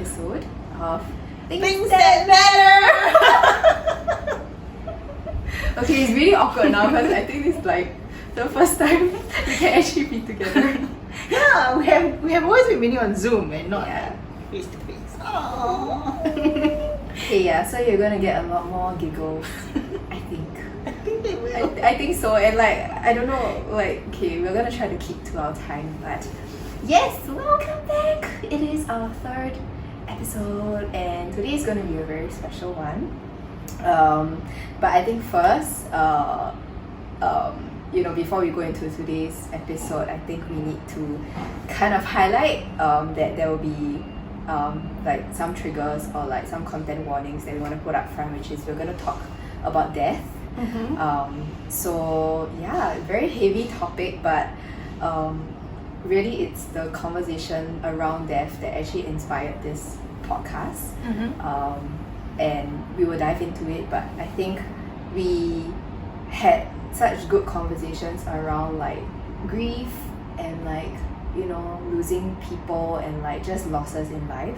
episode of Things That Matter. Okay, it's really awkward now because I think it's like the first time we can actually be together. Yeah, we have always been meeting on Zoom and not Yeah. face to face. Aww. Okay, yeah, so you're gonna get a lot more giggles, I think. I think they will. I think so, and like, I don't know, like, okay, we're gonna try to keep to our time, but yes, welcome back! It is our third episode, and today is gonna be a very special one. But I think first, before we go into today's episode, I think we need to kind of highlight that there will be like some triggers or like some content warnings that we want to put up front, which is we're going to talk about death. Mm-hmm. So yeah, very heavy topic, but really it's the conversation around death that actually inspired this podcast. Mm-hmm. And we will dive into it, but I think we had such good conversations around like grief and like, you know, losing people and like just losses in life,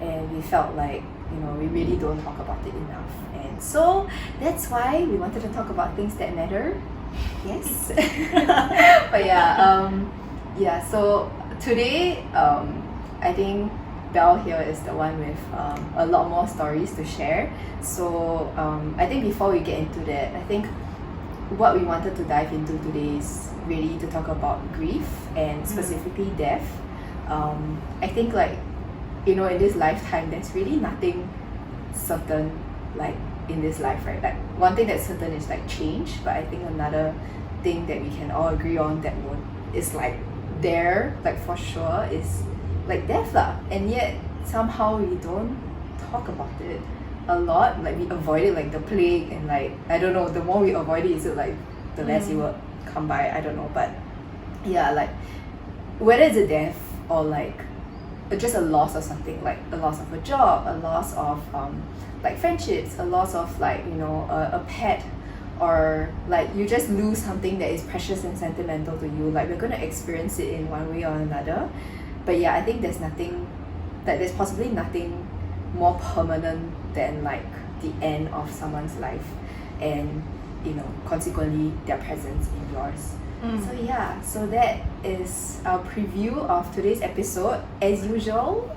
and we felt like, you know, we really don't talk about it enough, and so that's why we wanted to talk about things that matter. Yes. But yeah, so today I think Belle here is the one with a lot more stories to share. So I think before we get into that, I think what we wanted to dive into today is really to talk about grief and specifically death. I think like, you know, in this lifetime there's really nothing certain like in this life, right? Like one thing that's certain is like change, but I think another thing that we can all agree on that is like there, like for sure, is like death lah. And yet somehow we don't talk about it a lot. Like we avoid it like the plague, and like I don't know, the more we avoid it, is it like the less it will come by? I don't know, but yeah, like whether it's a death or like just a loss of something, like a loss of a job, a loss of like friendships, a loss of like, you know, a pet, or like you just lose something that is precious and sentimental to you. Like we're gonna experience it in one way or another. But yeah, I think there's possibly nothing more permanent than like the end of someone's life, and you know, consequently their presence in yours. So yeah, so that is our preview of today's episode. As usual,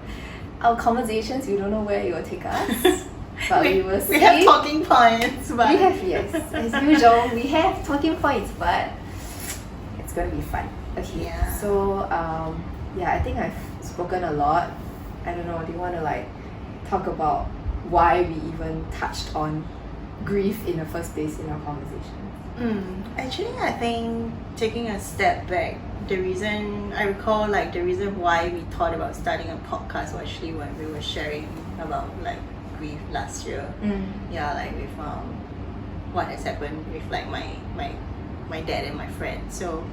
our conversations, we don't know where it will take us, but we will see. We have talking points, but Yes, as usual, we have talking points, but it's gonna be fun. Okay, Yeah. so yeah, I think I've spoken a lot. I don't know, do you want to like talk about why we even touched on grief in the first place in our conversation? Actually, I think taking a step back, the reason why we thought about starting a podcast was actually when we were sharing about like grief last year. Yeah, like with what has happened with like my dad and my friend. So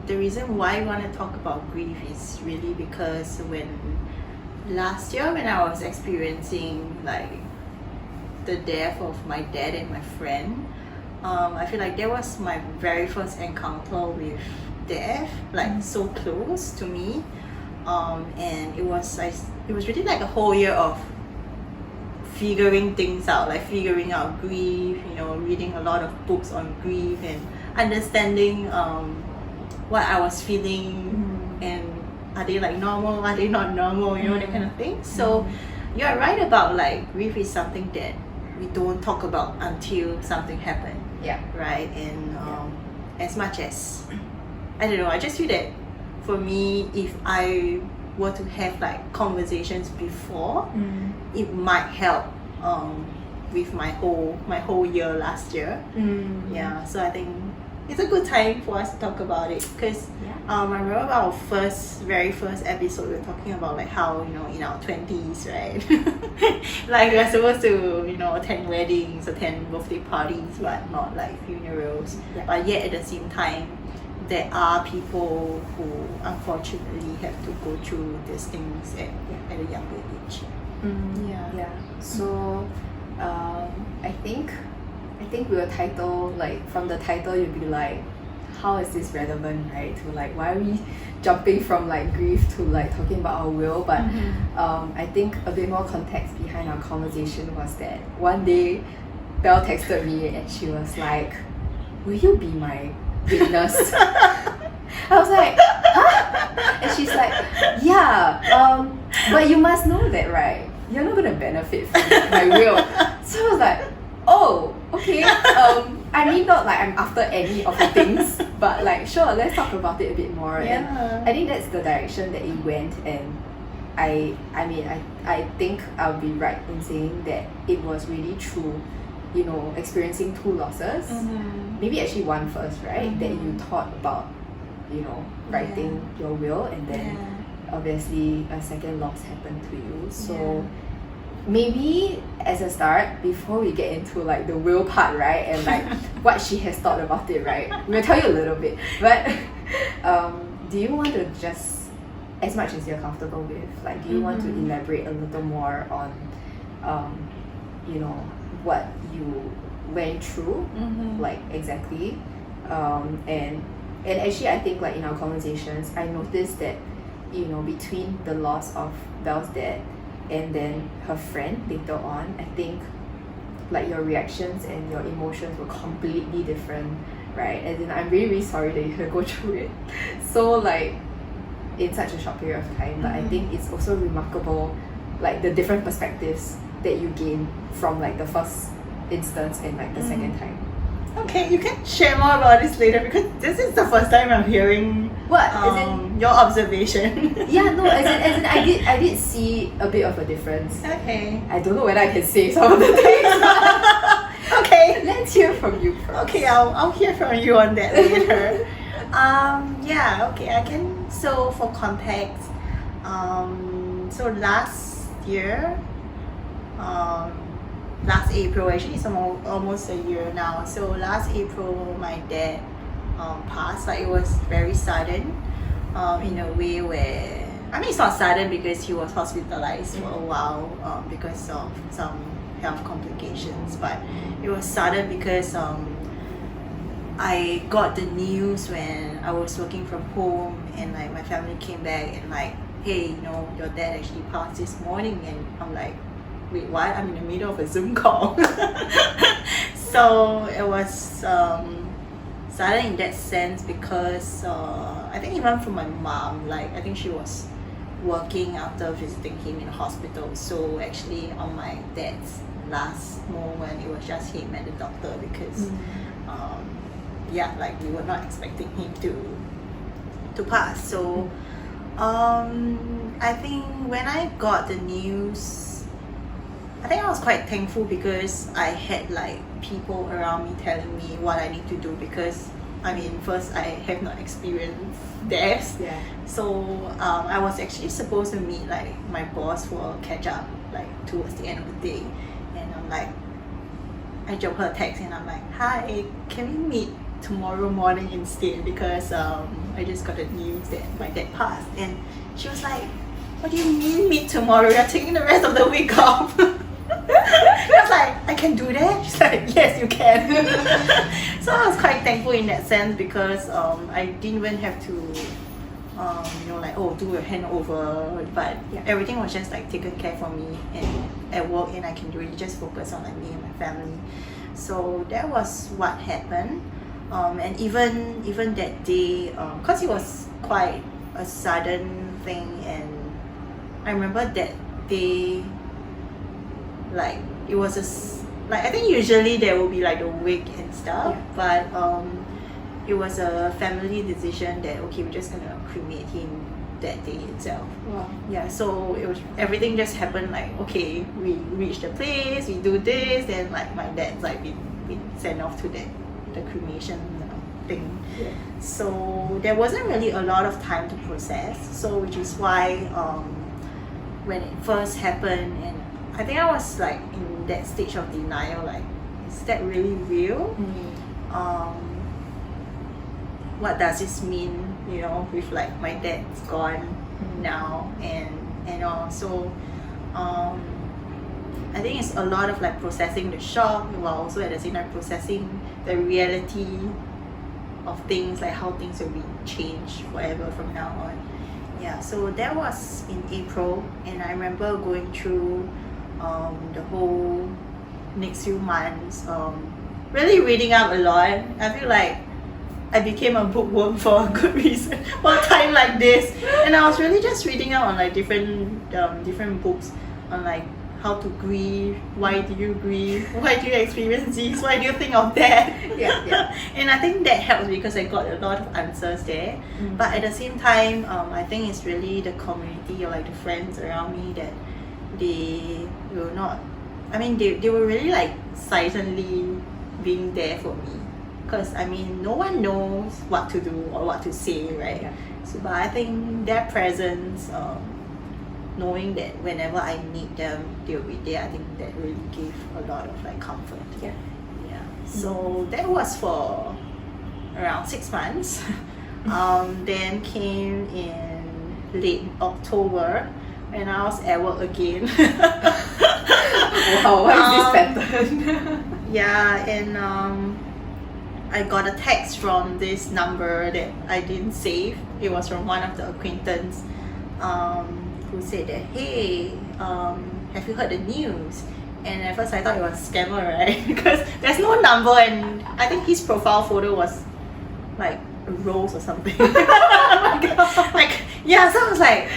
the reason why I want to talk about grief is really because last year when I was experiencing like the death of my dad and my friend, I feel like that was my very first encounter with death, like so close to me, and it was really like a whole year of figuring things out, like figuring out grief, you know, reading a lot of books on grief and understanding what I was feeling, and are they like normal, are they not normal, you know, that kind of thing. So you're right about like grief is something that we don't talk about until something happened. Yeah. Right. And as much as I don't know, I just feel that for me, if I were to have like conversations before, it might help with my whole year last year. Yeah, so I think it's a good time for us to talk about it, because I remember our very first episode, we were talking about like how, you know, in our 20s, right, like we're supposed to, you know, attend weddings, attend birthday parties, but not like funerals. But yet at the same time, there are people who unfortunately have to go through these things at a younger age. So I think we will title, like from the title you'll be like, how is this relevant, right? To like, why are we jumping from like grief to like talking about our will? But I think a bit more context behind our conversation was that one day Belle texted me and she was like, will you be my witness? I was like, huh? And she's like, yeah, but you must know that, right? You're not gonna benefit from my will. So I was like, oh, okay. I mean, not like I'm after any of the things, but like, sure, let's talk about it a bit more. Yeah. And I think that's the direction that it went. And I think I'll be right in saying that it was really true, you know, experiencing two losses. Maybe actually one first, right? That you thought about, you know, writing your will, and then obviously a second loss happened to you. So maybe as a start, before we get into like the will part, right, and like what she has thought about it, right, we'll tell you a little bit, but do you want to just, as much as you're comfortable with, like, do you want to elaborate a little more on you know, what you went through, like exactly, and actually I think like in our conversations I noticed that, you know, between the loss of Belle's dad and then her friend later on, I think like your reactions and your emotions were completely different, right? As in, I'm really, really sorry that you had to go through it so like in such a short period of time. But I think it's also remarkable, like the different perspectives that you gain from like the first instance and like the second time. Okay, you can share more about this later, because this is the first time I'm hearing What? As your observation. yeah, no, as in I did see a bit of a difference. Okay. I don't know whether I can say some of the things. Okay. Let's hear from you first. Okay, I'll hear from you on that later. Yeah, okay, I can. So for context, so last year, last April, actually it's almost a year now. So last April, my dad passed. Like, it was very sudden, in a way where, I mean, it's not sudden because he was hospitalized for a while because of some health complications, but it was sudden because I got the news when I was working from home, and like my family came back and like, hey, you know, your dad actually passed this morning. And I'm like, wait, what? I'm in the middle of a Zoom call. So it was sudden in that sense because I think even for my mom, like I think she was working after visiting him in the hospital. So actually on my dad's last moment, it was just him and the doctor because yeah, like we were not expecting him to pass. So I think when I got the news, I think I was quite thankful because I had like people around me telling me what I need to do, because I mean, first I have not experienced death. Yeah. So I was actually supposed to meet like my boss for a catch up like towards the end of the day, and I'm like, I dropped her a text and I'm like, hi, can we meet tomorrow morning instead, because I just got the news that my dad passed. And she was like, what do you mean meet tomorrow? You're taking the rest of the week off. I was like, I can do that? She's like, yes, you can. So I was quite thankful in that sense because I didn't even have to you know, like, oh, do a handover, but everything was just like taken care for me and at work, and I can really just focus on like me and my family. So that was what happened. And even that day, because it was quite a sudden thing, and I remember that day, like it was like, I think usually there will be like the wake and stuff, but it was a family decision that okay, we're just gonna cremate him that day itself. Wow. Yeah, so it was, everything just happened like, okay, we reached the place, we do this, then like my dad's like been sent off to the cremation thing. Yeah. So there wasn't really a lot of time to process, so which is why when it first happened, and I think I was like in that stage of denial, like, is that really real? What does this mean, you know, with like my dad's gone now, and all. So I think it's a lot of like processing the shock while also at the same time processing the reality of things, like how things will be changed forever from now on. Yeah, so that was in April, and I remember going through the whole next few months, really reading up a lot. I feel like I became a bookworm for a good reason for a time like this, and I was really just reading up on like different books on like how to grieve, why do you grieve, why do you experience this, why do you think of that. Yeah. And I think that helps because I got a lot of answers there. But at the same time, I think it's really the community or like the friends around me that they will not, I mean they were really like silently being there for me, because I mean no one knows what to do or what to say, right? Yeah. So but I think their presence, knowing that whenever I need them they'll be there, I think that really gave a lot of like comfort. Yeah. So that was for around 6 months. Then came in late October when I was at work again. Wow, what is this pattern? Yeah, and I got a text from this number that I didn't save. It was from one of the acquaintance, who said that, hey, have you heard the news? And at first I thought it was a scammer, right? Because there's no number, and I think his profile photo was like a rose or something. Oh my God. Like, yeah, so I was like,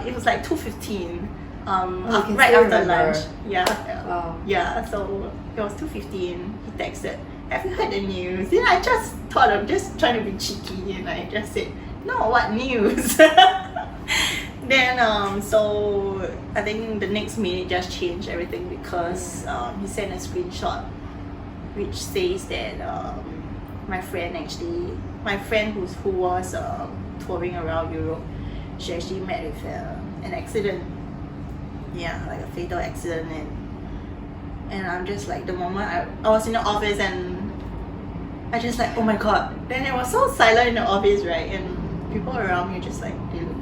it was like 2:15, right after remember. lunch. Yeah. Wow. Yeah, so it was 2:15. He texted, have you heard the news? Then I just thought of just trying to be cheeky, and I just said, no, what news? Then so I think the next minute just changed everything, because he sent a screenshot which says that my friend who was touring around Europe, she actually met with an accident. Yeah, like a fatal accident. And I'm just like, the moment I was in the office, and I just like, oh my God. Then it was so silent in the office, right? And people around me just like, they look,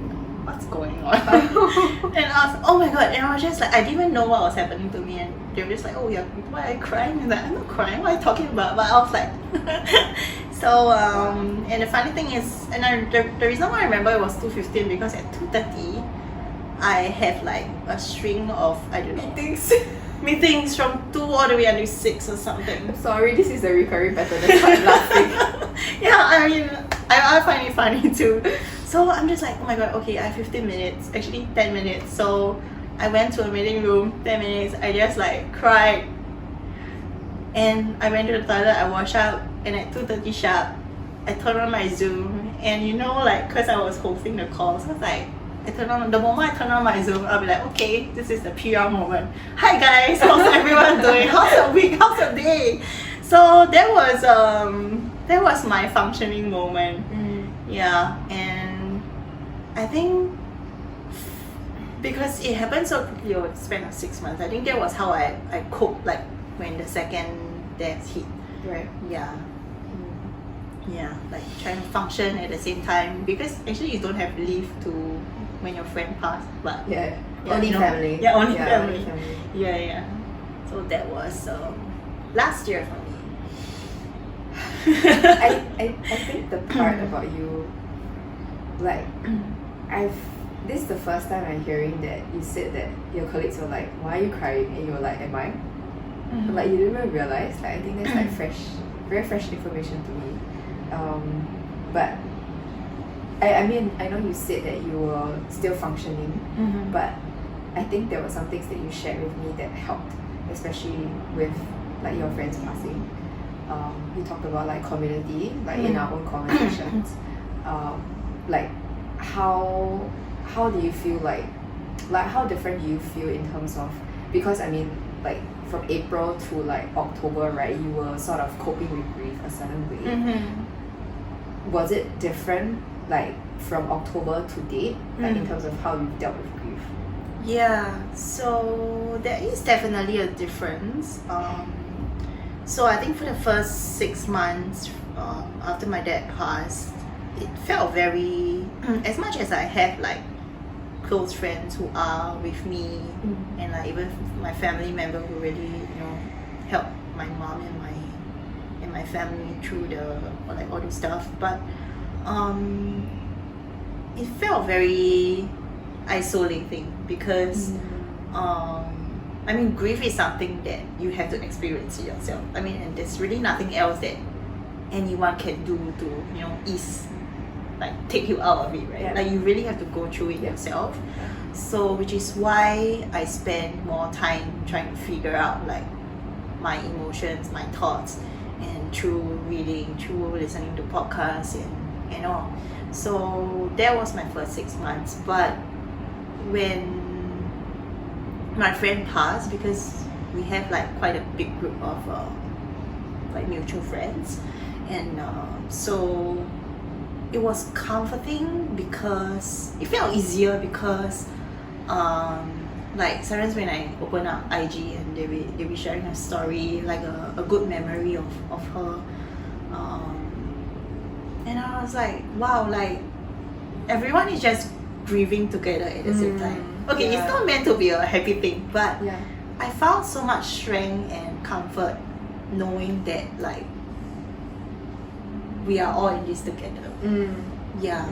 what's going on? And I was, oh my God. And I was just like, I didn't even know what was happening to me, and they were just like, oh yeah, why are you crying? And like, I'm not crying, what are you talking about? But I was like so and the funny thing is, and the reason why I remember it was 2:15, because at 2:30 I have like a string of, I don't know, meetings from 2 all the way until 6 or something. Sorry, this is a recurring pattern. That's why I'm laughing. Yeah, I mean, I find it funny too. So I'm just like, oh my God, okay, I have 15 minutes, actually 10 minutes. So I went to a meeting room, 10 minutes, I just like cried. And I went to the toilet, I washed up, and at 2:30 sharp, I turned on my Zoom. And you know, like, because I was hosting the call, so I was like, the moment I turn on my Zoom, I'll be like, okay, this is the PR moment. Hi guys, how's everyone doing? How's the week? How's the day? So that was my functioning moment. Yeah, and I think because it happened so quickly over the span of 6 months, I think that was how I coped, like when the second death hit. Right. Yeah. Yeah, like trying to function at the same time, because actually you don't have leave to when your friend passed, but Yeah. Only family. Yeah, only Yeah, family. only family. Yeah. So that was last year for me. I think the part about you, like, this is the first time I'm hearing that you said that your colleagues were like, why are you crying? And you were like, am I? Like, you didn't even realize. Like, I think that's like very fresh information to me. But I mean, I know you said that you were still functioning, but I think there were some things that you shared with me that helped, especially with like your friends passing. You talked about like community, like in our own conversations. Like how do you feel like how different do you feel in terms of, because I mean, like from April to like October, right, you were sort of coping with grief a certain way. Was it different like from October to date, like in terms of how you dealt with grief? Yeah, so there is definitely a difference. So I think for the first 6 months after my dad passed, it felt very, as much as I have like close friends who are with me, and like even my family member who really, you know, helped my mom and in my family through all the stuff, but it felt very isolating because I mean, grief is something that you have to experience it yourself. I mean, and there's really nothing else that anyone can do to, you know, take you out of it, right? Yeah. Like, you really have to go through it yourself. So, which is why I spend more time trying to figure out, like, my emotions, my thoughts, and through reading, through listening to podcasts and all. So, that was my first 6 months. But when my friend passed, because we have like quite a big group of like mutual friends, and so it was comforting because it felt easier because like sometimes when I open up IG and they be sharing a story, like a good memory of her, and I was like, wow, like everyone is just grieving together at the same time. Okay, it's not meant to be a happy thing, but I found so much strength and comfort knowing that, like, we are all in this together. Yeah.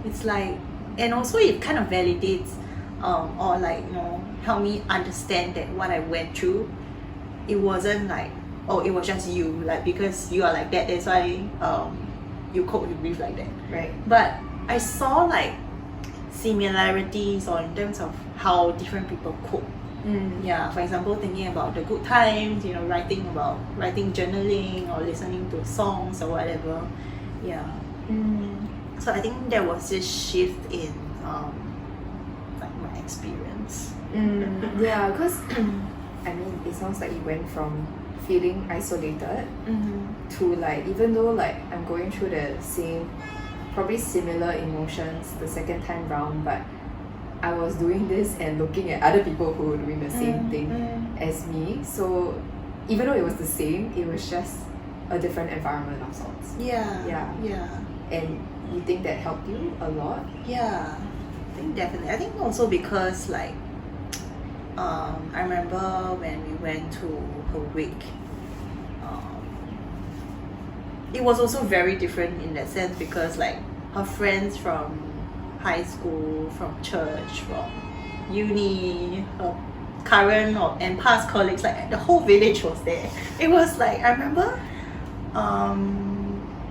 It's like, and also it kind of validates or like, you know, help me understand that what I went through, it wasn't like, oh, it was just you, like, because you are like that, that's why you cope with grief like that. Right. But I saw like similarities or in terms of how different people cope. Yeah, for example, thinking about the good times, you know, writing, journaling, or listening to songs or whatever. Yeah. So I think there was this shift in like my experience. Yeah, because I mean, it sounds like you went from feeling isolated to, like, even though like I'm going through the same, probably similar emotions the second time round, but I was doing this and looking at other people who were doing the same thing as me. So even though it was the same, it was just a different environment of sorts. Yeah. And you think that helped you a lot? Yeah, I think definitely. I think also because, like, I remember when we went to her wake, it was also very different in that sense because, like, her friends from high school, from church, from uni, her current and past colleagues, like the whole village was there. It was like, I remember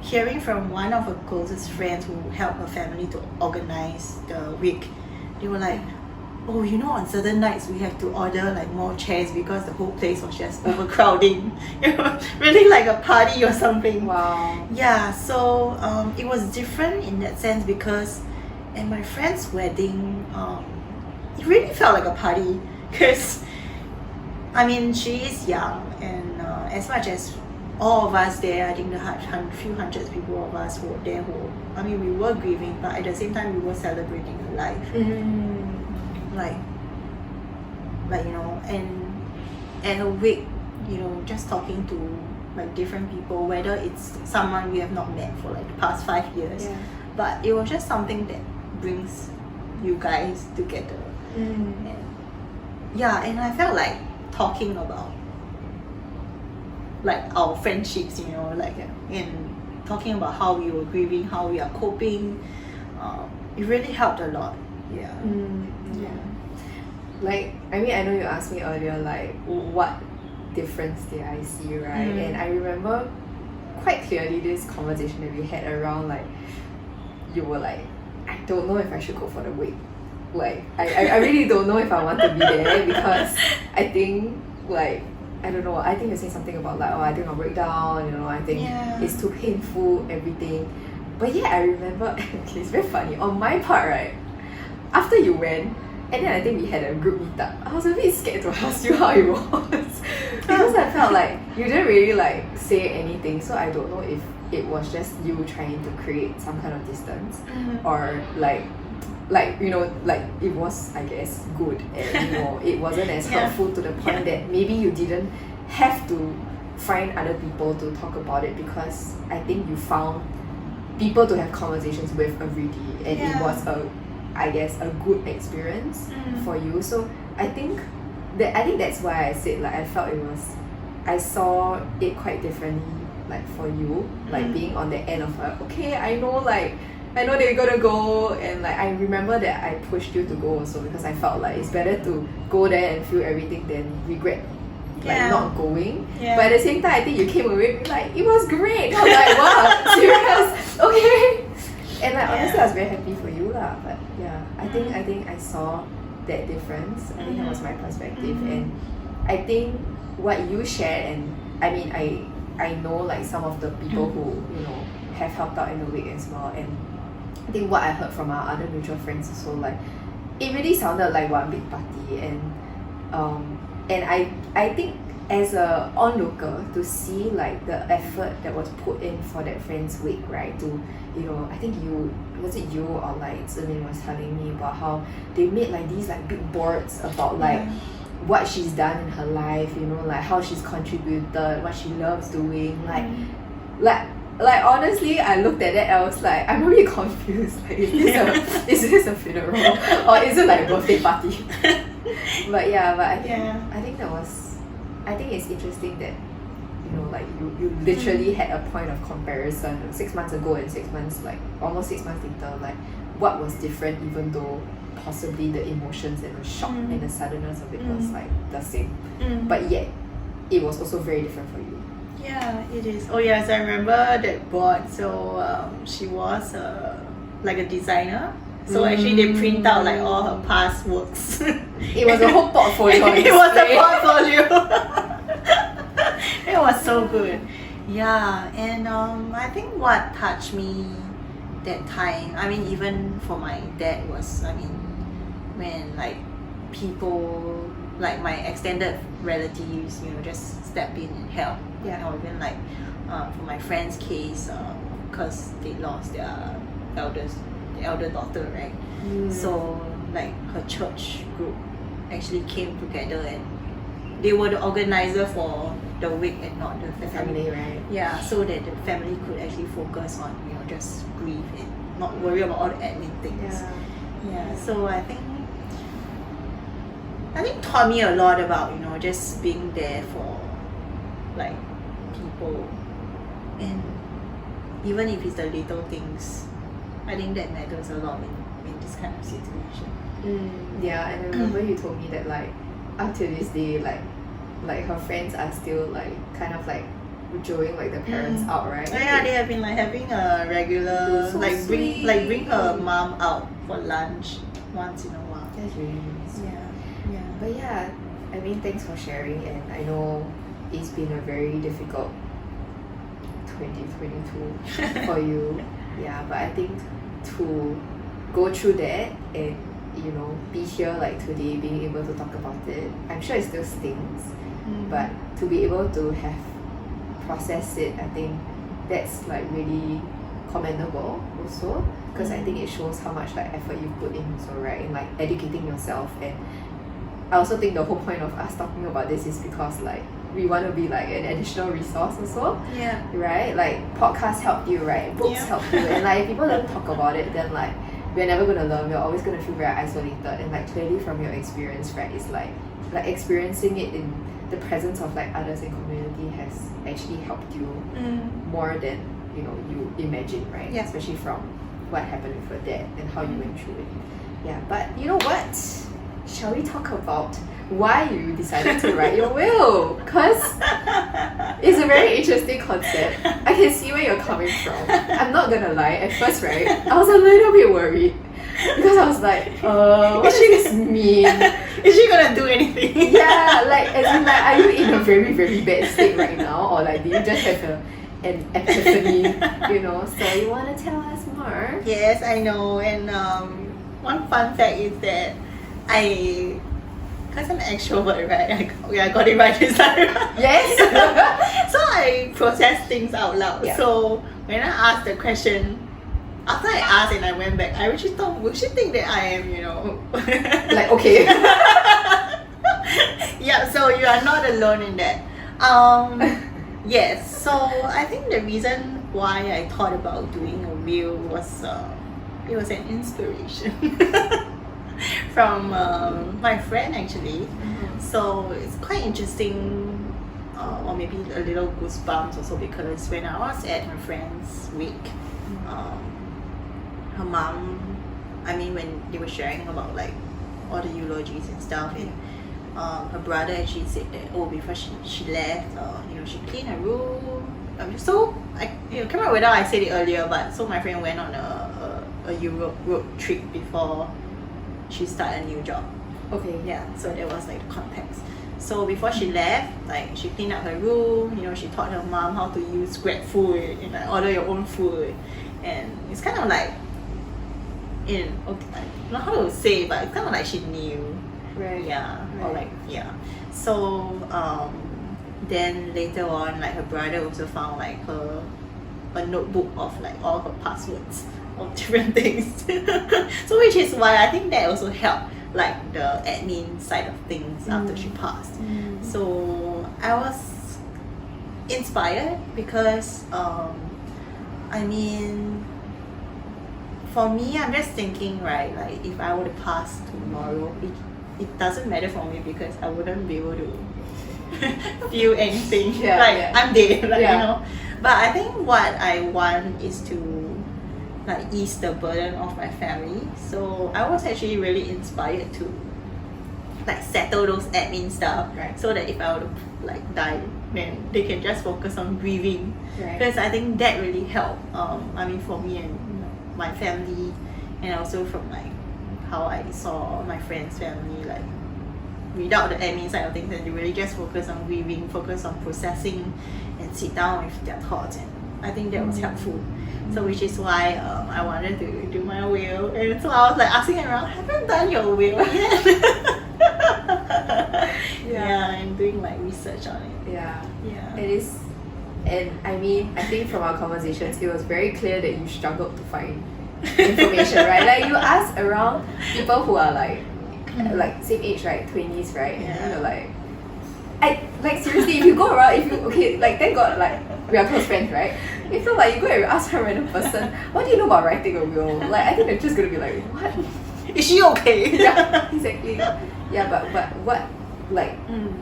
hearing from one of her closest friends who helped her family to organize the week. They were like, oh, you know, on certain nights we have to order like more chairs because the whole place was just overcrowding. It was really like a party or something. Wow. Yeah, so it was different in that sense because at my friend's wedding, it really felt like a party because, I mean, she is young, and as much as all of us there, I think the few hundreds people of us who were there I mean, we were grieving, but at the same time we were celebrating her life. Like, you know, and at her wake, you know, just talking to like different people, whether it's someone we have not met for like the past 5 years, but it was just something that brings you guys together. And and I felt like talking about like our friendships, you know, like, and talking about how we were grieving, how we are coping, it really helped a lot. Like, I mean, I know you asked me earlier, like, what difference did I see, right? And I remember quite clearly this conversation that we had around, like, you were like, I don't know if I should go for the wake. Like, I really don't know if I want to be there because I think, like, I don't know, I think you're saying something about like, oh, I think I'll break down, you know, I think it's too painful, everything. But yeah, I remember, okay, it's very funny. On my part, right, after you went, and then I think we had a group meetup, I was a bit scared to ask you how it was because I felt like you didn't really like say anything, so I don't know if it was just you trying to create some kind of distance or like you know, like it was, I guess, good, and you know, it wasn't as helpful to the point that maybe you didn't have to find other people to talk about it because I think you found people to have conversations with already, and it was I guess a good experience for you. So I think that's why I said, like, I felt it was I saw it quite differently, like for you, like being on the end of like, okay, I know that you're gonna go, and like I remember that I pushed you to go also because I felt like it's better to go there and feel everything than regret like not going. But at the same time, I think you came away with like it was great. I was like, wow, serious, okay. And like honestly, I was very happy for you lah. But yeah, I think I saw that difference. I think that was my perspective, and I think what you shared, and I mean I know like some of the people who have helped out in the wake as well, and I think what I heard from our other mutual friends also, like it really sounded like one big party, and I think as a onlooker to see like the effort that was put in for that friend's wake, right? To I think was it you or like Zimin was telling me about how they made like these like big boards about like what she's done in her life, like how she's contributed, what she loves doing, like honestly, I looked at it, I was like, I'm really confused. Like, is this a funeral or is it like a birthday party? But I think it's interesting that like you literally had a point of comparison 6 months ago and 6 months, like almost 6 months later, like what was different, even though possibly the emotions and the shock and the suddenness of it was like the same, but yet it was also very different for you. Yeah, it is. Oh yes, I remember that board. So she was like a designer. So actually they print out like all her past works. It was a whole portfolio. It was a portfolio. It was so good. Yeah, and I think what touched me that time, I mean even for my dad, was when like people like my extended relatives, just step in and help. Yeah. Or even like for my friend's case, because they lost their elder daughter, right? So like her church group actually came together, and they were the organizer for the wake and not the family, right? Yeah, so that the family could actually focus on just grieve and not worry about all the admin things. Yeah. So I think taught me a lot about just being there for like people, and even if it's the little things, I think that matters a lot in this kind of situation. Yeah, and I remember you told me that like up to this day, like her friends are still like kind of like drawing like the parents out, right? Yeah, they have been like having a regular so bring her mom out for lunch once in a while. That's really nice. Yeah. But yeah, I mean, thanks for sharing, and I know it's been a very difficult 2022 for you. Yeah, but I think to go through that and be here like today, being able to talk about it, I'm sure it still stings, but to be able to have processed it, I think that's like really commendable also, because I think it shows how much like effort you put in also, right, in like educating yourself. And I also think the whole point of us talking about this is because like we want to be like an additional resource also, right? Like podcasts help you, right? Books help you, and like if people don't talk about it, then like we're never gonna learn. We're always gonna feel very isolated. And like clearly from your experience, right, it's like experiencing it in the presence of like others in community has actually helped you more than you imagine, right? Yeah. Especially from what happened with your dad and how you went through it. Yeah, but you know what? Shall we talk about why you decided to write your will? Because it's a very interesting concept. I can see where you're coming from. I'm not gonna lie, at first, right, I was a little bit worried. Because I was like, what does this mean? Is she gonna do anything? Yeah, like as in like, are you in a very, very bad state right now? Or like, do you just have an epiphany, So you wanna tell us more? Yes, I know. And one fun fact is that because I'm an extrovert, right? I got it right this time. Yes. So I process things out loud. Yeah. So when I asked the question, after I asked and I went back, I actually thought, will she think that I am, like, okay. Yeah, so you are not alone in that. Yes, so I think the reason why I thought about doing a will was it was an inspiration from my friend actually. So it's quite interesting. or maybe a little goosebumps also, because when I was at my friend's wake, her mom, I mean, when they were sharing about like all the eulogies and stuff, and her brother actually said that, oh, before she left, she cleaned her room. So I can't remember whether I said it earlier, but so my friend went on a Europe road trip before she started a new job. Okay. Yeah, so that was like the context. So before she left, like she cleaned up her room, she taught her mom how to use Grab food and like order your own food. And it's kind of like, I don't know how to say, but it's kind of like she knew. Right. Yeah. Right. Or like, yeah. So then later on, like her brother also found like a notebook of like all her passwords of different things. So which is why I think that also helped like the admin side of things after she passed. So I was inspired because I mean, for me, I'm just thinking, right, like if I were to pass tomorrow, it doesn't matter for me because I wouldn't be able to feel anything. I'm dead, But I think what I want is to like ease the burden of my family. So I was actually really inspired to like settle those admin stuff, right, so that if I were to like die, then they can just focus on grieving. Right. Because I think that really helped. I mean, for me and my family, and also from like how I saw my friends' family, like without the admin side of things, and they really just focus on grieving, focus on processing, and sit down with their thoughts. And I think that was helpful. So which is why I wanted to do my will, and so I was like asking around, haven't done your will yet? Yeah, I'm doing like research on it. Yeah. Yeah. It is, and I mean, I think from our conversations, it was very clear that you struggled to find information, right? Like you ask around people who are like same age, right, 20s, right? Yeah. And you're like seriously, if you go around, like thank God, like we are close friends, right? If not, like you go and ask a random person, what do you know about writing a will? Like I think they're just gonna be like, what? Is she okay? Yeah, exactly. Yeah, but what, like,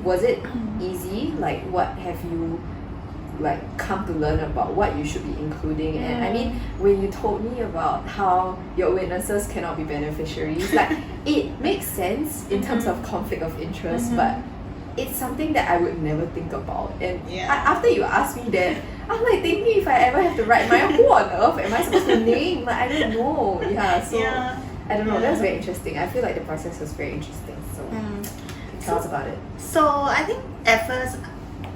was it easy? Like, what have you like come to learn about what you should be including? And I mean, when you told me about how your witnesses cannot be beneficiaries, like it makes sense in terms of conflict of interest, but it's something that I would never think about. And after you asked me that, I'm like thinking, if I ever have to write mine, who on earth am I supposed to name? Like I don't know. I don't know. That was very interesting. I feel like the process was very interesting. So tell us about it. So I think at first,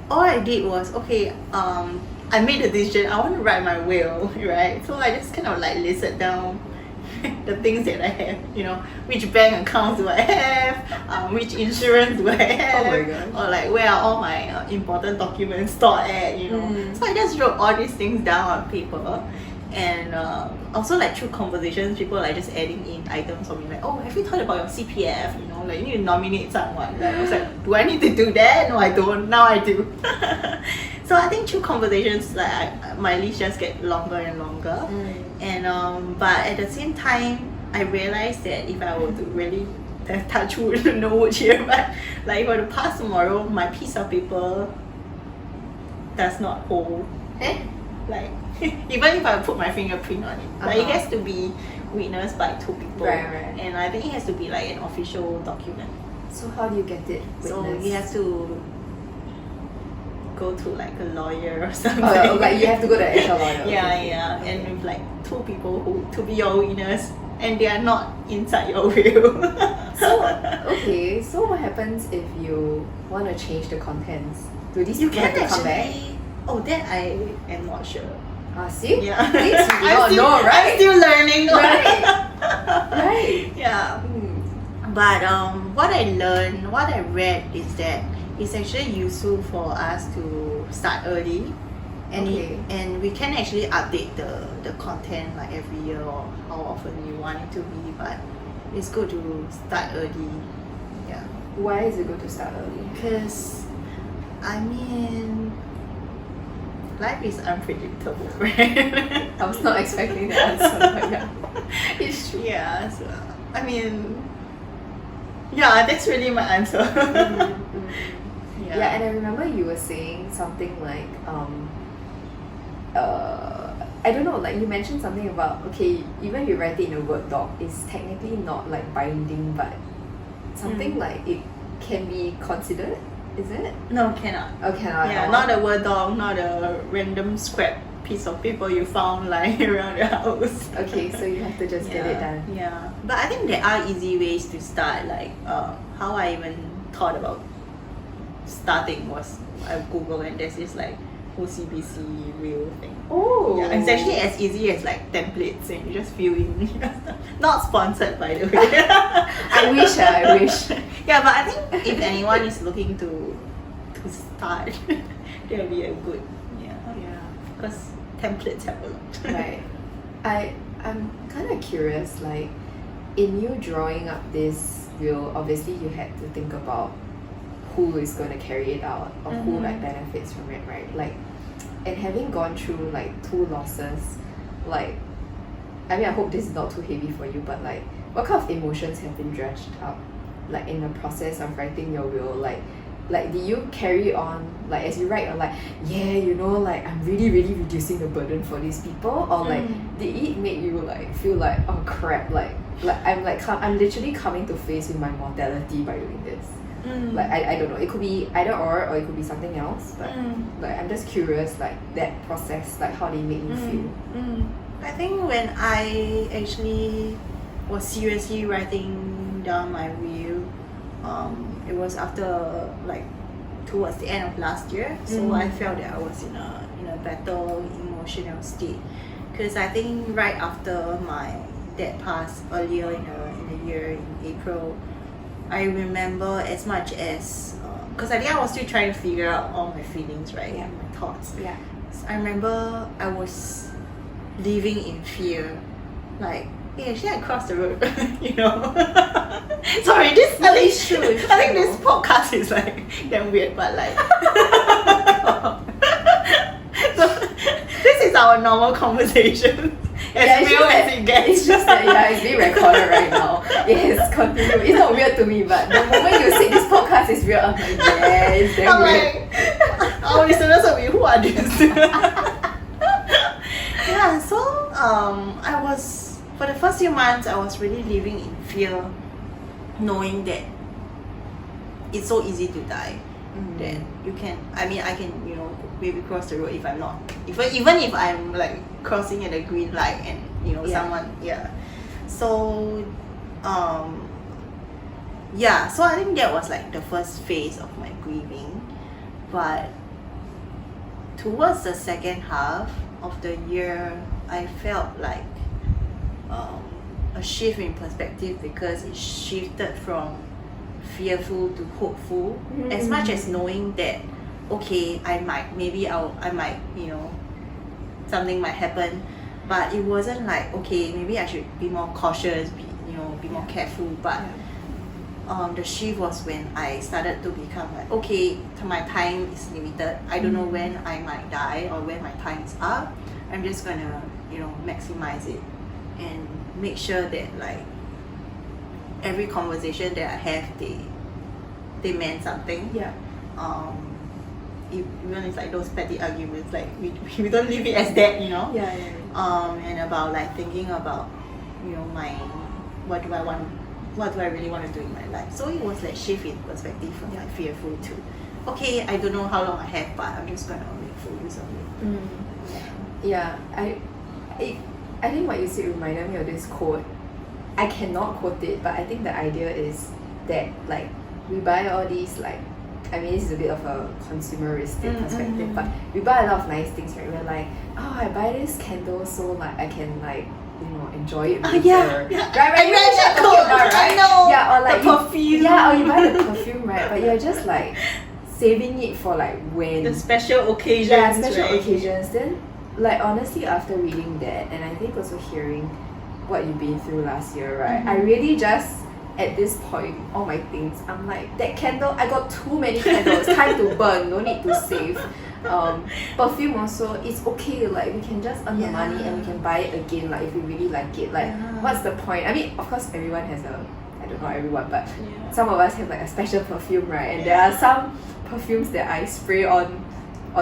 all I did was, I made a decision, I want to write my will, right? So I just kind of like listed down the things that I have, which bank accounts do I have, which insurance do I have, oh my gosh, or like where are all my important documents stored at, So I just wrote all these things down on paper. And also like through conversations, people like just adding in items for me, like, oh, have you thought about your CPF? Like you need to nominate someone. Like, I was like, do I need to do that? No, I don't. Now I do. So I think through conversations, like my list just get longer and longer. And but at the same time, I realized that if I were to really touch wood, no wood here, but like if I were to pass tomorrow, my piece of paper does not hold. Like even if I put my fingerprint on it, like it has to be witnessed by 2 people, right. And I think it has to be like an official document. So how do you get it witnessed? So you have to go to like a lawyer or something. Oh, like you have to go to an actual lawyer. Yeah. And with like 2 people who to be your witness, and they are not inside your will. So what happens if you want to change the contents? Do these people have to come back? Oh, that I am not sure. See? Yeah. Things you do not know, right? I'm still learning. Right. Yeah. But what I read is that it's actually useful for us to start early, and and we can actually update the content like every year or how often you want it to be. But it's good to start early. Yeah. Why is it good to start early? Because I mean, life is unpredictable, right? I was not expecting the answer, but yeah, it's true. Yeah, so I mean, yeah, that's really my answer. Yeah, and I remember you were saying something like I don't know, like you mentioned something about, okay, even if you write it in a Word doc, it's technically not like binding, but something like it can be considered, is it? No, cannot. Oh, cannot. Yeah, not a Word doc, not a random scrap piece of paper you found lying around the house. Okay, so you have to just get it done. Yeah, but I think there are easy ways to start. Like how I even thought about starting was I Google and there's this like OCBC real thing. Oh, Yeah, it's actually as easy as like templates and you just fill in. Not sponsored by the way. I wish. Yeah, but I think if anyone is looking to start, that would be a good because templates have a lot. Right. I'm kind of curious, like in you drawing up this reel, obviously you had to think about who is going to carry it out or who like benefits from it, right? Like, and having gone through like 2 losses, like, I mean, I hope this is not too heavy for you, but like, what kind of emotions have been dredged up, like in the process of writing your will? Like, do you carry on, like as you write, you're like, yeah, you know, like I'm really reducing the burden for these people, or like, did it make you like feel like, oh crap, like I'm literally coming to face with my mortality by doing this. Like I don't know, it could be either or it could be something else, but like I'm just curious, like that process, like how did it make you feel? I think when I actually was seriously writing down my reel, it was after like towards the end of last year, so I felt that I was in a better emotional state, because I think right after my dad passed earlier in the year in April, I remember as much as because I think I was still trying to figure out all my feelings, right? Yeah. My thoughts. Yeah. So I remember I was living in fear, like, hey, actually I crossed the road, you know. Sorry, this I think this podcast is like damn weird, but like so this is our normal conversation. As real as it gets. It's just that it's being recorded right now. Yes, continue. It's not weird to me, but the moment you say this podcast is real, I'm like, yeah, it's damn weird. Like, our listeners will be, who are these? Yeah, so I was, for the first few months, I was really living in fear, knowing that it's so easy to die. That you can, I mean, I can, you know, maybe cross the road if I'm not, even if I'm like crossing at a green light and, you know, someone, so so I think that was like the first phase of my grieving. But towards the second half of the year, I felt like a shift in perspective, because it shifted from fearful to hopeful, as much as knowing that, okay, I might, you know, something might happen, but it wasn't like, okay, maybe I should be more cautious, be more careful. But the shift was when I started to become like, okay, my time is limited. I don't know when I might die or when my time is up. I'm just gonna, you know, maximize it and make sure that like every conversation that I have, they meant something. Yeah. Even if like those petty arguments, like we don't leave it as that, you know. Yeah. And about like thinking about, you know, what do I really want to do in my life. So it was like shift in perspective from like fearful to, okay, I don't know how long I have, but I'm just gonna make full use of it. Yeah, I think what you said reminded me of this quote. I cannot quote it, but I think the idea is that like we buy all these, like, I mean, this is a bit of a consumeristic perspective, but we buy a lot of nice things, right? We're like, oh, I buy this candle so like I can like, you know, enjoy it later. Right? I read that quote, right? I know. Yeah, or like the perfume. Or you buy the perfume, right? But you're just like saving it for like when the special occasions. Yeah, special right? occasions. Then, like, honestly, after reading that, and I think also hearing what you've been through last year, right? I really just, at this point, all my things, I'm like, that candle, I got too many candles, time to burn, no need to save. Perfume also, it's okay, like we can just earn the money and we can buy it again, like if we really like it. Like, what's the point? I mean, of course, everyone has I don't know everyone, but some of us have like a special perfume, right? And there are some perfumes that I spray on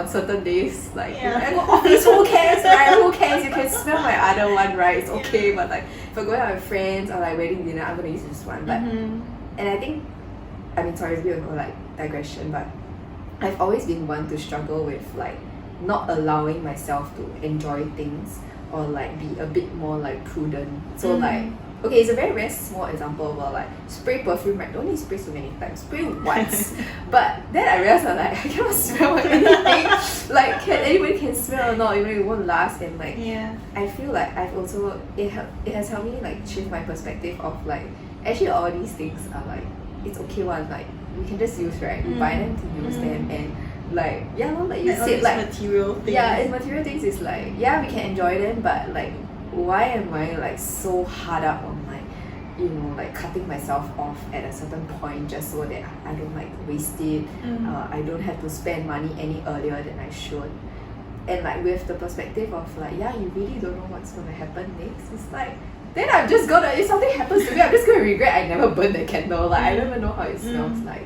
certain days. Like I go office, who cares, right? Who cares? You can smell my other one, right? It's okay. But like if I'm going out with friends or like wedding dinner, I'm gonna use this one. But and I think, I mean, sorry, it's a bit of like digression, but I've always been one to struggle with like not allowing myself to enjoy things or like be a bit more like prudent. So like, okay, it's a very very small example where like spray perfume, right? Don't need spray so many times, spray once. But then I realized that like I cannot smell anything. Like anybody can smell or not, even it won't last. And like I feel like I've also it has helped me like shift my perspective of like actually all these things are like it's okay one, like we can just use, right? We buy them to use them, and like like you said, like material things. And material things is like we can enjoy them, but like why am I like so hard up on like like cutting myself off at a certain point just so that I don't like waste it. I don't have to spend money any earlier than I should. And like with the perspective of like you really don't know what's gonna happen next, it's like then I'm just gonna, if something happens to me, I'm just gonna regret I never burned the candle. Like I don't even know how it smells like.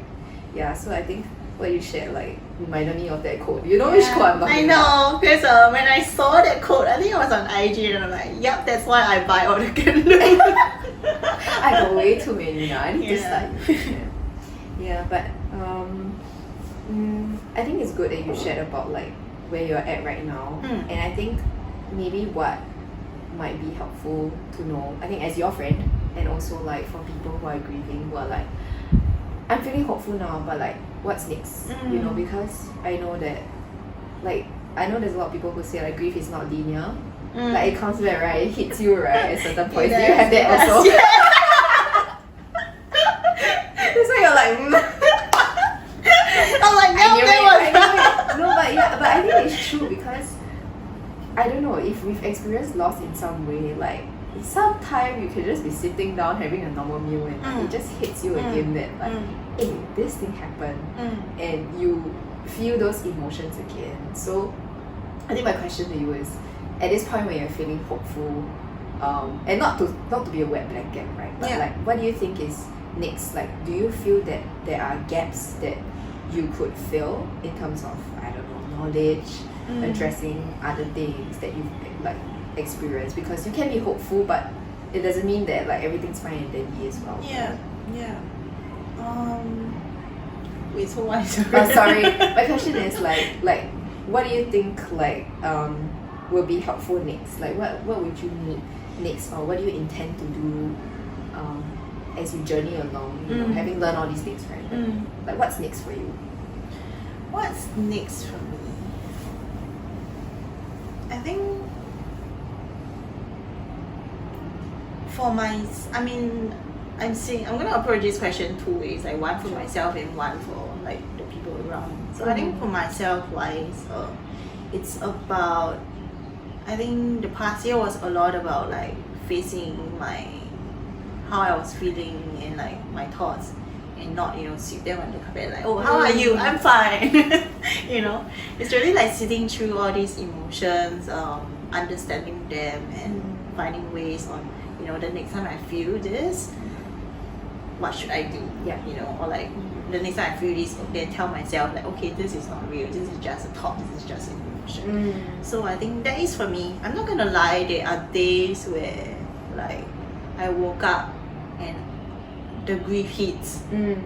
So I think what you shared like reminded me of that quote. You know which quote I'm talking about? I know, because when I saw that quote, I think it was on IG, and I'm like, yep, that's why I buy all the candles. I got way too many now. I need to start using them. But I think it's good that you shared about like where you're at right now. And I think maybe what might be helpful to know, I think as your friend, and also like for people who are grieving, who are like, I'm feeling hopeful now, but like what's next? Because I know that like I know there's a lot of people who say like grief is not linear. Like it comes back, right? It hits you, right, at certain points. Do you have that also? That's why you're like I'm like, no, I knew it. No, but I think it's true, because I don't know, if we've experienced loss in some way, like sometimes you can just be sitting down having a normal meal and like, it just hits you again that like, hey, this thing happened, and you feel those emotions again. So I think my question to you is, at this point where you're feeling hopeful, and not to be a wet blanket, right? But like, what do you think is next? Like, do you feel that there are gaps that you could fill in terms of, I don't know, knowledge, addressing other things that you've like experienced? Because you can be hopeful, but it doesn't mean that like everything's fine and dandy as well. Wait, so what? Sorry. My question is like what do you think like will be helpful next? Like what would you need next, or what do you intend to do as you journey along, having learned all these things, right? But, like what's next for you? What's next for me? I think I'm gonna approach this question two ways, like one for myself and one for like the people around me. So I think for myself wise, it's about, I think the past year was a lot about like facing how I was feeling and like my thoughts, and not sweep them on the carpet like, oh, how are you? I'm fine. It's really like sitting through all these emotions, understanding them, and finding ways on the next time I feel this, what should I do? Or like the next time I feel this, then tell myself like, okay, this is not real, this is just a thought, this is just an emotion. So I think that is for me. I'm not gonna lie, there are days where like I woke up and the grief hits and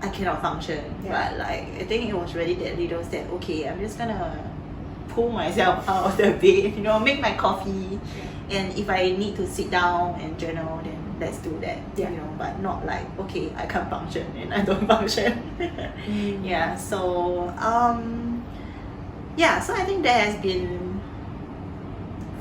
I cannot function. But like I think it was really that little step, okay, I'm just gonna pull myself out of the bed, make my coffee, and if I need to sit down and journal, then let's do that. But not like, okay, I can't function and I don't function. So so I think that has been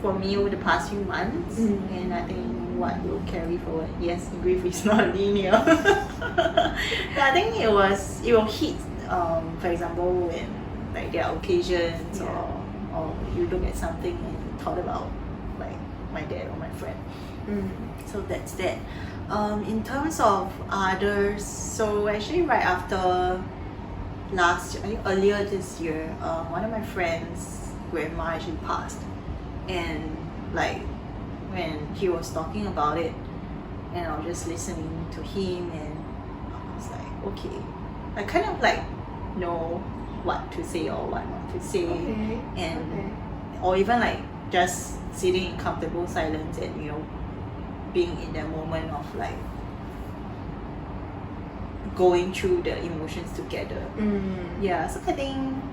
for me over the past few months, and I think what will carry forward. Yes, grief is not linear. But I think it will hit, for example, when like there are occasions or you look at something and you thought about like my dad or my friend. So that's that. In terms of others, so actually right after last year, I think earlier this year, one of my friends' grandma actually passed, and like when he was talking about it, and I was just listening to him, and I was like, okay, I kind of like know what to say or what not to say, Okay. and or even like just sitting in comfortable silence and being in that moment of like going through the emotions together. Yeah, so I think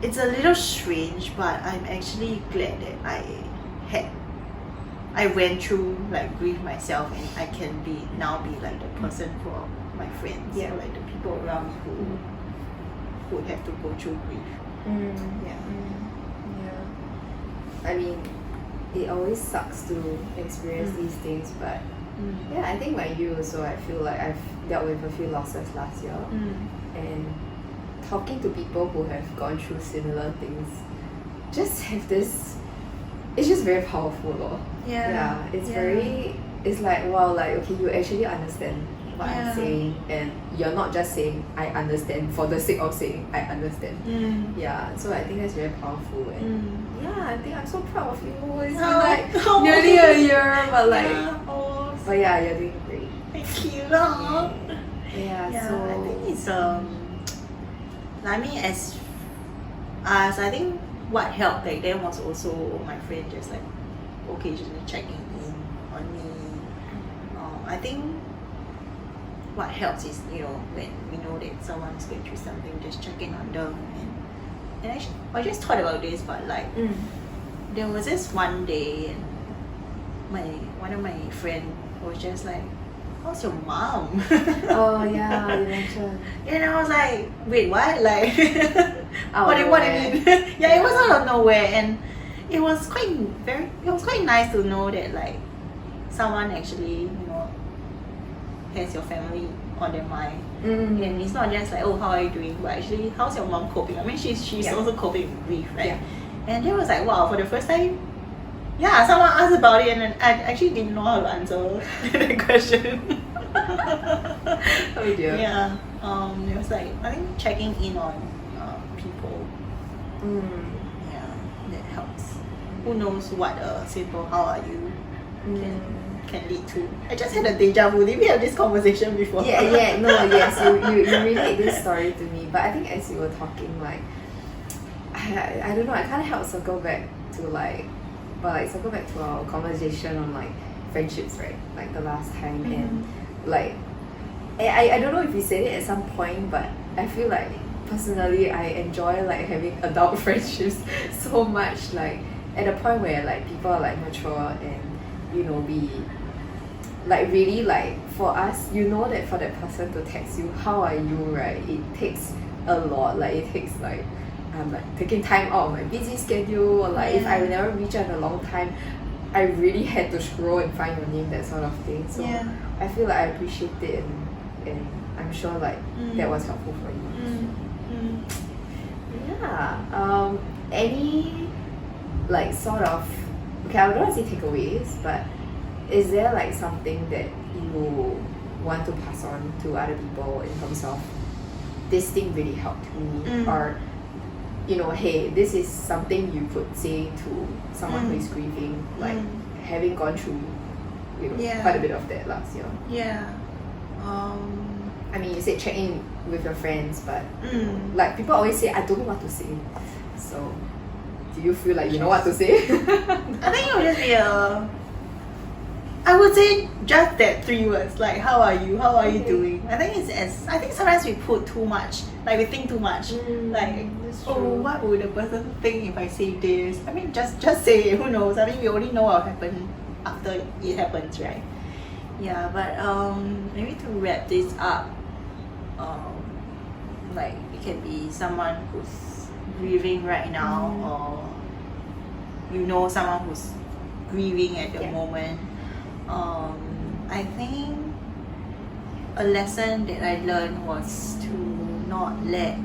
it's a little strange, but I'm actually glad that I went through like grief myself, and I can now be like the person for my friends, or like the people around me who would have to go through grief. Yeah. I mean, it always sucks to experience these things, but yeah, I think like you also, I feel like I've dealt with a few losses last year, and talking to people who have gone through similar things just have this, it's just very powerful. It's very, it's like, wow, like, okay, you actually understand what I'm saying, and you're not just saying I understand for the sake of saying I understand. Yeah, so I think that's very powerful, and yeah, I think I'm so proud of you. It's been like nearly a year, but like but yeah, you're doing great. Thank you. Yeah, so I think it's I mean, as I think what helped back then was also my friend just like occasionally checking in on me. I think what helps is when we know that someone's going through something, just checking on them, and actually I just thought about this, but like there was this one day, and one of my friend was just like, how's your mom? Oh yeah, you mentioned. And I was like, wait, what? Like, what do you mean? Yeah. It was out of nowhere, and it was quite nice to know that like someone actually has your family on their mind, and it's not just like, oh, how are you doing, but actually, how's your mom coping? I mean, she's also coping with grief, right? And it was like, wow, for the first time, someone asked about it, and I actually didn't know how to answer that question. Oh dear. Yeah. It was like, I think checking in on people. Yeah, that helps. Who knows what a simple "how are you" can lead to. I just had a deja vu. Did we have this conversation before? Yes, you relate this story to me, but I think as you were talking, like I don't know, I can't help circle back to our conversation on like friendships, right? Like the last time, and like I don't know if you said it at some point, but I feel like personally I enjoy like having adult friendships so much, like at a point where like people are like mature and be like really like, for us, that for that person to text you, how are you, right? It takes a lot. Like it takes like I'm like taking time out of my busy schedule, or like if I will never reach out in a long time, I really had to scroll and find your name, that sort of thing. So I feel like I appreciate it, and I'm sure like that was helpful for you. Yeah. Any like sort of, okay, I don't want to say takeaways, but is there like something that you want to pass on to other people in terms of, this thing really helped me, or hey, this is something you could say to someone who is grieving, like having gone through quite a bit of that last year? I mean, you said check in with your friends, but like people always say, I don't know what to say. So do you feel like you know what to say? I think it would just be I would say just that 3 words, like how are you? How are you doing? I think sometimes we put too much, like we think too much. Like, oh, what would the person think if I say this? I mean, just say it, who knows? I mean, we only know what will happen after it happens, right? Yeah, but maybe to wrap this up, like it can be someone who's grieving right now, or someone who's grieving at the moment. I think a lesson that I learned was to not let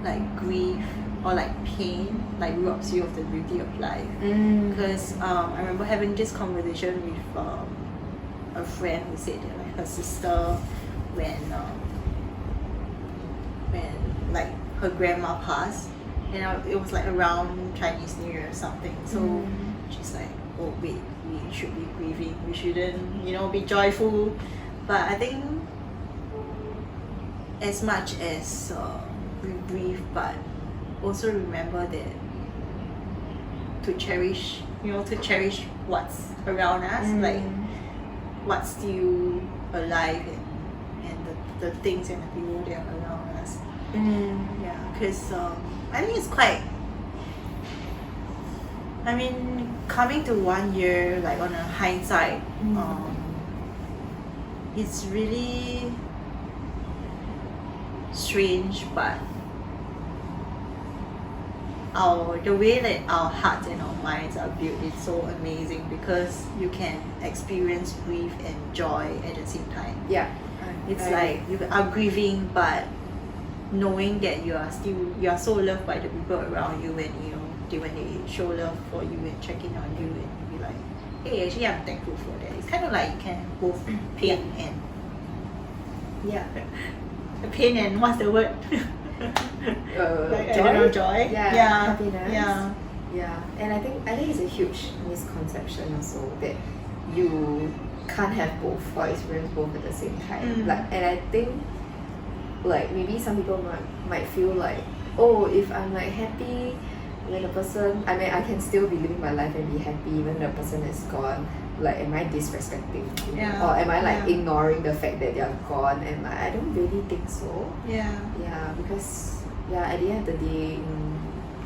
like grief or like pain like robs you of the beauty of life. Because I remember having this conversation with a friend who said that like her sister, when like her grandma passed, it was like around Chinese New Year or something. So she's like, oh wait, we should be grieving, we shouldn't be joyful. But I think as much as we grieve, but also remember that to cherish what's around us, like what's still alive, and the things and the people that are around us. Yeah, because I think it's quite, I mean, coming to 1 year, like on a hindsight, it's really strange, but the way that our hearts and our minds are built is so amazing, because you can experience grief and joy at the same time. Yeah. It's like you are grieving, but knowing that you are so loved by the people around you, and when they show love for you and check in on you, and you be like, hey, actually I'm thankful for that. It's kind of like you can both pain and pain and what's the word? Like, joy? I don't know, joy. Yeah. Happiness. Yeah. Yeah. And I think it's a huge misconception also that you can't have both or experience both at the same time. And I think like maybe some people might feel like, oh, if I'm like happy when the person, I mean, I can still be living my life and be happy even the person is gone. Like, am I disrespecting? Or am I like ignoring the fact that they're gone? And like, I don't really think so. Yeah, because at the end of the day,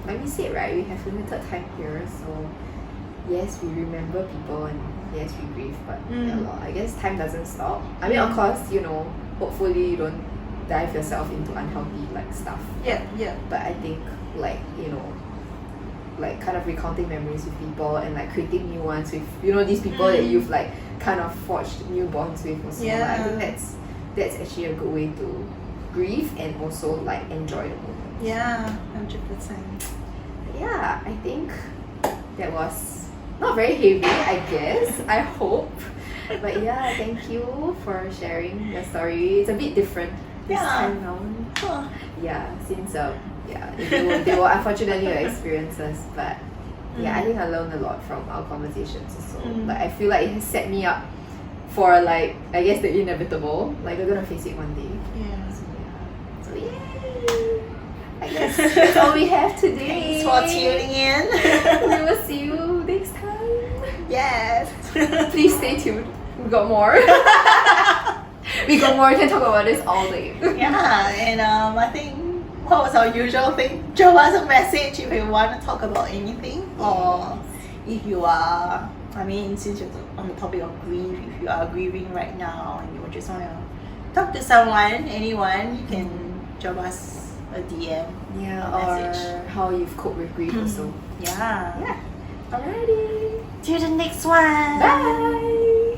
like we said, right, we have limited time here, so yes, we remember people and yes, we grieve, but I guess time doesn't stop. I mean, of course, hopefully you don't dive yourself into unhealthy like stuff. But I think like like kind of recounting memories with people and like creating new ones with these people that you've like kind of forged new bonds with also. Like, I think that's actually a good way to grieve and also like enjoy the moment. 100%. Yeah, I think that was not very heavy, I guess. I hope. But yeah, thank you for sharing your story. It's a bit different this time round. Yeah, since they were unfortunately your experiences, but I think I learned a lot from our conversations also. Like, I feel like it has set me up for like, I guess, the inevitable. Like, we're gonna face it one day. So yay! I guess that's all we have today. Thanks for tuning in. We will see you next time. Yes. Please stay tuned. We got more. We can talk about this all day. And I think, what was our usual thing? Drop us a message if you want to talk about anything, or if you are, I mean, since you're on the topic of grief, if you are grieving right now and you just want to talk to someone, anyone, you can drop us a DM, or how you've coped with grief also. Alrighty. Till the next one. Bye.